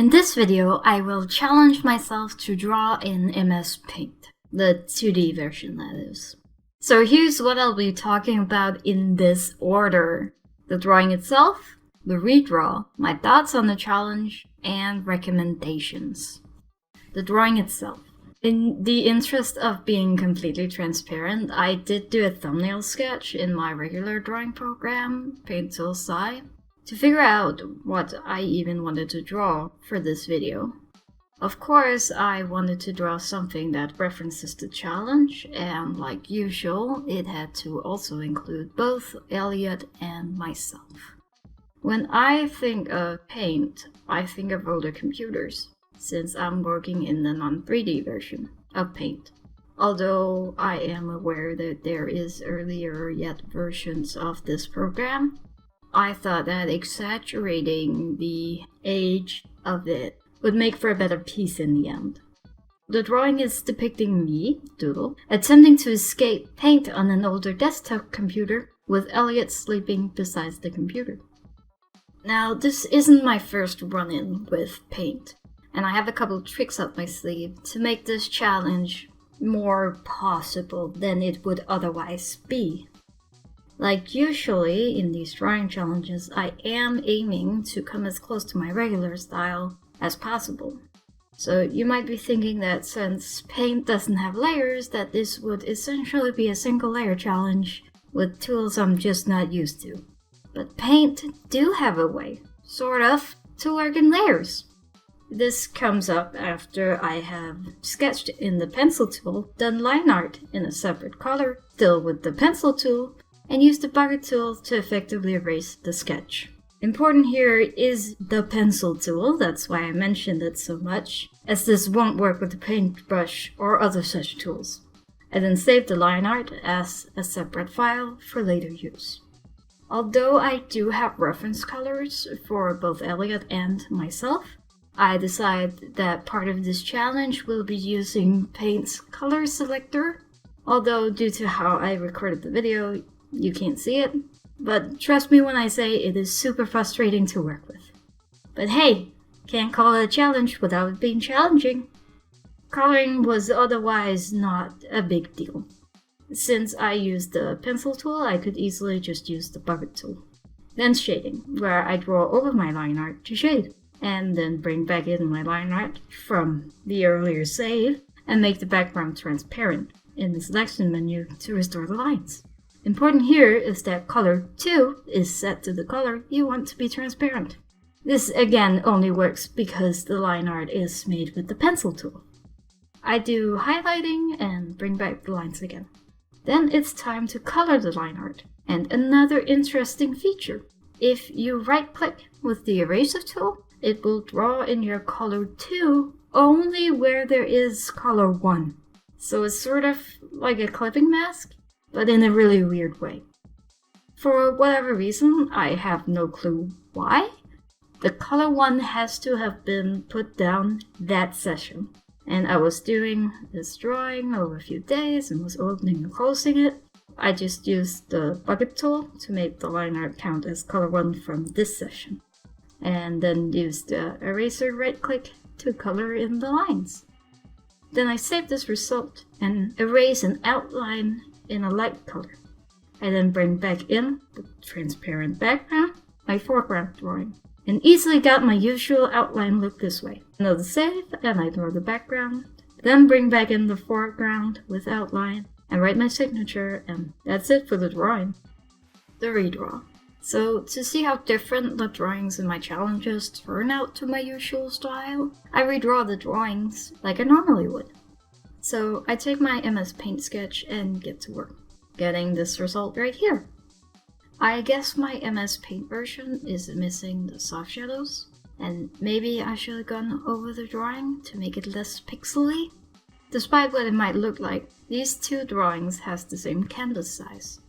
In this video, I will challenge myself to draw in MS Paint, the 2D version that is. So here's what I'll be talking about in this order: the drawing itself, the redraw, my thoughts on the challenge, and recommendations. The drawing itself. In the interest of being completely transparent, I did do a thumbnail sketch in my regular drawing program, Paint Tool SCI, to figure out what I even wanted to draw for this video. Of course, I wanted to draw something that references the challenge, and like usual, it had to also include both Elliot and myself. When I think of Paint, I think of older computers, since I'm working in the non-3D version of Paint. Although I am aware that there is earlier yet versions of this program, I thought that exaggerating the age of it would make for a better piece in the end. The drawing is depicting me, Doodle, attempting to escape Paint on an older desktop computer with Elliot sleeping beside the computer. Now, this isn't my first run-in with Paint, and I have a couple tricks up my sleeve to make this challenge more possible than it would otherwise be. Like usually in these drawing challenges, I am aiming to come as close to my regular style as possible. So you might be thinking that since Paint doesn't have layers, that this would essentially be a single layer challenge with tools I'm just not used to. But Paint do have a way, sort of, to work in layers. This comes up after I have sketched in the pencil tool, done line art in a separate color, still with the pencil tool, and used the bucket tool to effectively erase the sketch. Important here is the pencil tool, that's why I mentioned it so much, as this won't work with the paintbrush or other such tools. I then saved the line art as a separate file for later use. Although I do have reference colors for both Elliot and myself, I decided that part of this challenge will be using Paint's color selector, although due to how I recorded the video, you can't see it, but trust me when I say it is super frustrating to work with. But hey, can't call it a challenge without it being challenging. Coloring was otherwise not a big deal. Since I used the pencil tool, I could easily just use the bucket tool. Then shading, where I draw over my line art to shade, and then bring back in my line art from the earlier save, and make the background transparent in the selection menu to restore the lines. Important here is that color 2 is set to the color you want to be transparent. This again only works because the line art is made with the pencil tool. I do highlighting and bring back the lines again. Then it's time to color the line art. And another interesting feature, if you right click with the eraser tool, it will draw in your color 2 only where there is color 1. So it's sort of like a clipping mask, but in a really weird way. For whatever reason, I have no clue why, the color 1 has to have been put down that session. And I was doing this drawing over a few days and was opening and closing it. I just used the bucket tool to make the line art count as color 1 from this session. And then used the eraser right click to color in the lines. Then I save this result and erase an outline in a light color. I then bring back in the transparent background, my foreground drawing, and easily got my usual outline look this way. Another save, and I draw the background, then bring back in the foreground with outline, and write my signature, and that's it for the drawing. The redraw. So, to see how different the drawings in my challenges turn out to my usual style, I redraw the drawings like I normally would. So I take my MS Paint sketch and get to work, getting this result right here. I guess my MS Paint version is missing the soft shadows, and maybe I should have gone over the drawing to make it less pixely. Despite what it might look like, these two drawings has the same canvas size.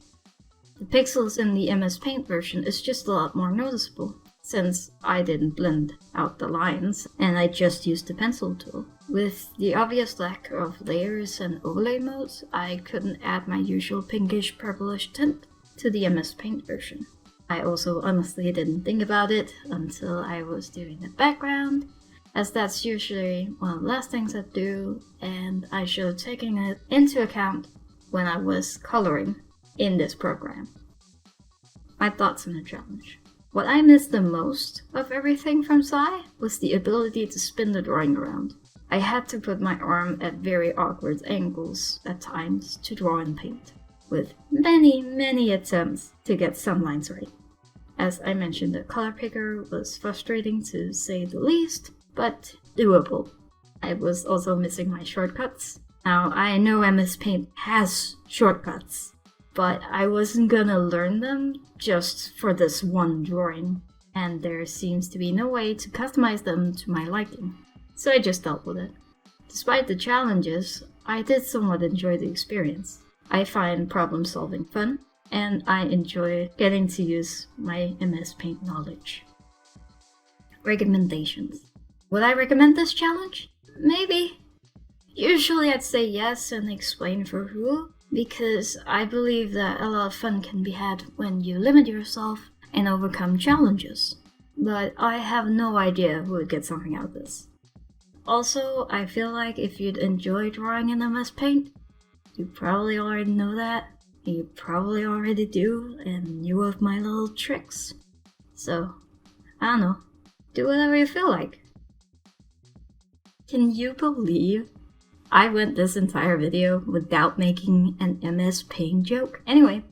The pixels in the MS Paint version is just a lot more noticeable, since I didn't blend out the lines and I just used the pencil tool. With the obvious lack of layers and overlay modes, I couldn't add my usual pinkish purplish tint to the MS Paint version. I also honestly didn't think about it until I was doing the background, as that's usually one of the last things I do, and I should have taken it into account when I was coloring in this program. My thoughts on the challenge. What I missed the most of everything from Psy was the ability to spin the drawing around. I had to put my arm at very awkward angles at times to draw in paint, with many attempts to get some lines right. As I mentioned, the color picker was frustrating to say the least, but doable. I was also missing my shortcuts. Now, I know MS Paint has shortcuts, but I wasn't gonna learn them just for this one drawing, and there seems to be no way to customize them to my liking, so I just dealt with it. Despite the challenges, I did somewhat enjoy the experience. I find problem solving fun, and I enjoy getting to use my MS Paint knowledge. Recommendations. Would I recommend this challenge? Maybe. Usually I'd say yes and explain for who, because I believe that a lot of fun can be had when you limit yourself and overcome challenges. But I have no idea who would get something out of this. Also, I feel like if you'd enjoy drawing in MS Paint, you probably already know that, and you probably already do and knew of my little tricks. So, I don't know, do whatever you feel like. Can you believe I went this entire video without making an MS Paint joke? Anyway,